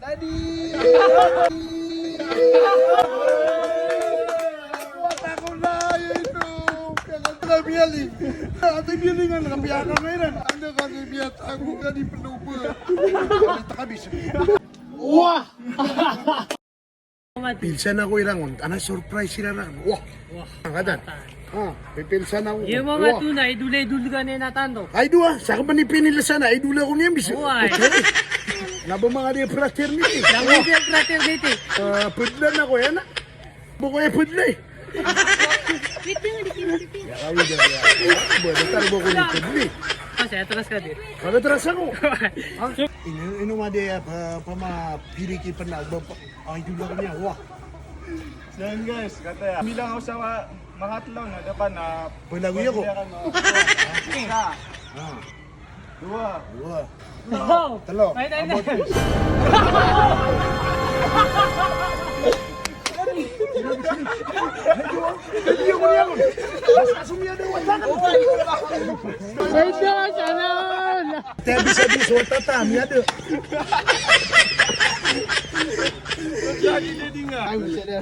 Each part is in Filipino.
Tadi. Buat aku na itu. Kaya bialing. Ate bialingan kapiakan ngayon. Anda kasi biat aku kan di penuba. Kita kabis. Wah! Pilsan ako irangon. Ana surprise sila na. Wah. Angkatan. Pipilsan ako. Yung mga tunay, idul-idul ka na natando. Ay dua, sa kapanipin nila sana, ay dula ko niyan bisa. Why? Nabo mga di fraternity. Langoy siya fraternity. Pudlan ako yan. Buko yung pudlay. Ya kami dah ya. Betul buko ni pudlay. Kasi atras ka din. Kalau terasa ako. Ini ada pamapili ki panag ay dula ko niya. Wah. Dan guys, kata ya, bilang ako sa mga tlaw na dapat na Palagoy ako. Isa, dua, Oh! Talo. Ay, ay, ay. Jadi ako niya. Basta sumia daw wala ka. Ay, Diyos, ano? Tayo bisa disuot tami ada. jadi jadi nga. Ay, masya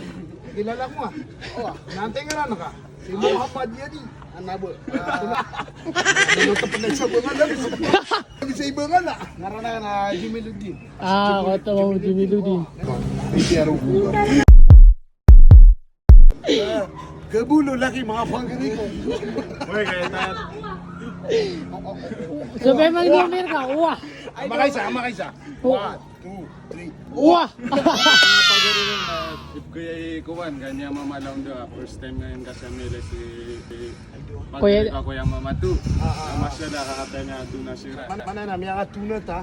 kilala ko ah. Oh, nanti nga na ka. Si Muhammad Yadi. Anabo. Ano to pa sa bunga na. Sa ibang na. Narana na Jimiludin. Ah, kata mo Jimiludin. Ipiyaro ko. Gabulo laki mga panggari ko. Oy, kaya tayo. Sabay mang numero ka, wah! Makaysa. 1, 2, 3. Wah! Pagkaroon na if kuya ikuan, kanya mamalaw doon. First time na yun kasi mila si Kuya- pagkaroon ako yung mamatu. Masya na kakatay na ito na sira. Mana na miya tunat ha.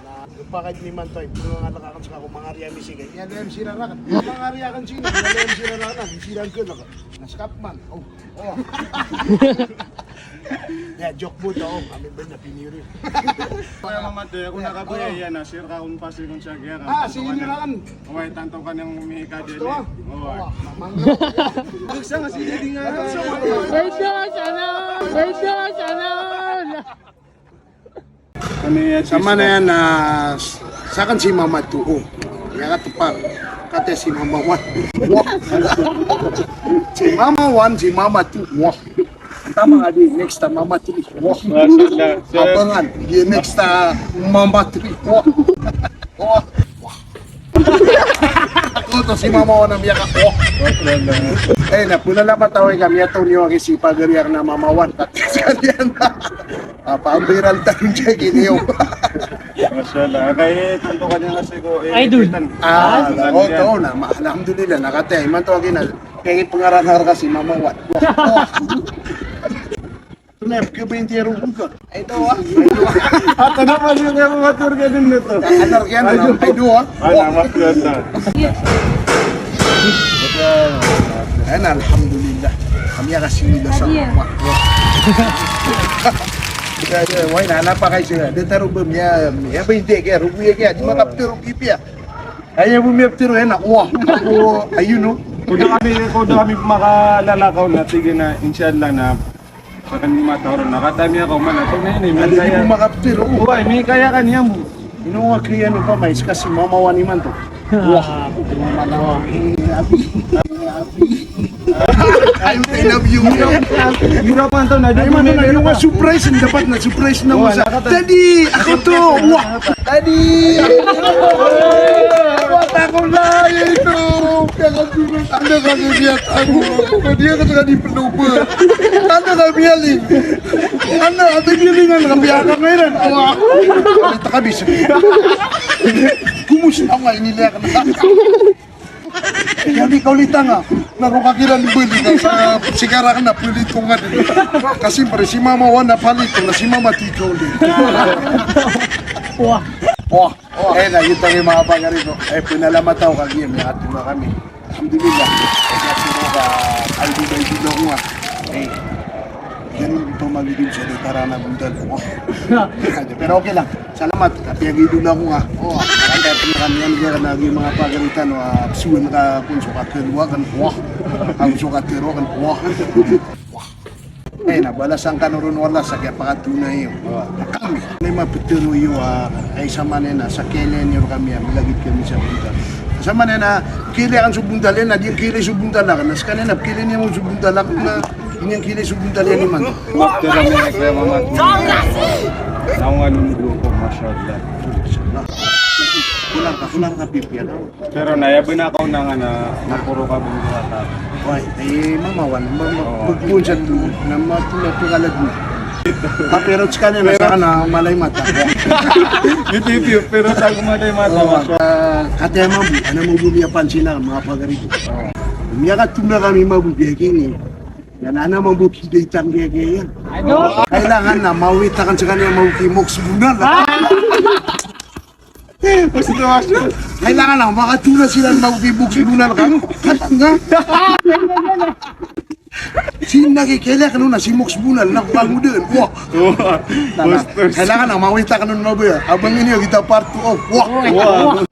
Na bakit ni man toy puro nga nakakan sa akong mga riya misigan. Yan dem sira ra. Mga riya kan sino, yan sira ra na. Sira ko na. Naskap man. Oh. Ya joke mo to. Kami ba na piniri. Kaya mamatu, ako nakabuya yan na sira kung pasi kung siya gera. Sige nila kan. Uy, tanto ka niyang umihika din Ito eh. ah. Uy. Mamangga. Buksa nga si Didi nga. Ay, Diyos, ano? Ay, Diyos, ano? Sama na yan na sa kan si Mama Tuo. Ya katupar. Kate si Mama Wan. Wah. Si Mama Wan, si Mama Tu. Wah. Tama nga di, next ta Mama Tri. Wah. Abangan, di next ta Mama Tri. Wah. Wah. Ito si Mama Wan ang miyaka. Wah. Eh, napuna lang matawag kami ito niyo ang isipa gariyak na Mama Wan. Katiyan na. Pa-viral tayo dyan giniyo. Masyaallah. Kaya tanto ka niya kasi ko. Idol. Oo na. Alhamdulillah, nakatay. Man to agin na. Kaya pangaran-haran kasi Mama Wan. Tunay, ka-20 ko ka. Ito ah. Ato na pa yung matur ka din nito. Anar yan na. Ay doon ah. Namas yata. Ayan, alhamdulillah. Kami kasi nila sa Mama. Why na pa kayo sila? Dito rubom niya. Ya ba hindi kaya rubuya kaya. Di makaptiro kipya. Ayaw bumiyaptiro yan. Wah. Ayun no. Kung kami makalalakaw na, sige na, inshallah na, sa kanina matawaro, nakatami ako man, ito na yun eh, may Hindi kaya. mo makaptiro. Uy, may kaya ka niya mo. Inuwa kriya no pa mais kasi mamawa ni man to. Wah. Mamawa. I love you. Hirapan to na, di Ay mo man may na yung mga surprise ang dapat na surprise na mo sa. Daddy, ako to. Wah. Daddy. What ako na ito. Anda kasi biat aku. Dia kata di penuba. Anda na bialing. Anda ate bialingan kapiakan ngayon. Wah. Kita kabis. Kumus na nga inilya ka na. Jadi kau litang ah, nakukakira ni beli sa sigara ka na pili ko nga din. Kasi pare si Mama Wan na palit na si Mama Tiko din. Wah! Wah, na kita kay mga pangarito. Pinalamat ako kag game at na kami. Alhamdulillah. Kasi ka aldi ba dito ko ah. Ganun ito magiging siya dito na bundal. Pero okay lang. Salamat. Kapiyag idula ko nga. Kaya pinakamihan niya na mga pagalitan. Suwan ka kung sukat keluar kan. Wah. Ang sukat keluar kan. Wah. nabalasan ka nurun wala sa kaya pangatunay yun. Kami, may mapituro yun, ay sa manena, sa kelen yun kami, milagit kami sa bundal. Sa manena, kili ang subundalin, na di yung kili subundalak, nas kanina, kili niya mo subundalak na, yung kili subundalin naman. Waktu kami kaya mamatunan. Naungan ng grupo, masyadlah. Kulang ka pipiyan. Pero nayabin ako na nga na napuro kami ng bata. Ay, mamawan, magpun sa tulo, na matulad mo. Pero sa kanina, sa kana, malay mata. YouTube, pero sa kumaday mata. Kataya mabu, ano mo bumiyapan sila, mga pagarito. Umiyakat tula kami mabubiya kini. Yan ana mabukiditan kaya yan. Kailangan na mawitakan sa kanya mawukimok subunan. Kailangan na makatula sila mawukimok subunan ka. Katang nga. Sinagkikailangan ka nun na si Mox Bunal nakapagudin. Wah! Kailangan na mawita ka nun mabuya. Abang inyo kita part 2 of. Wah!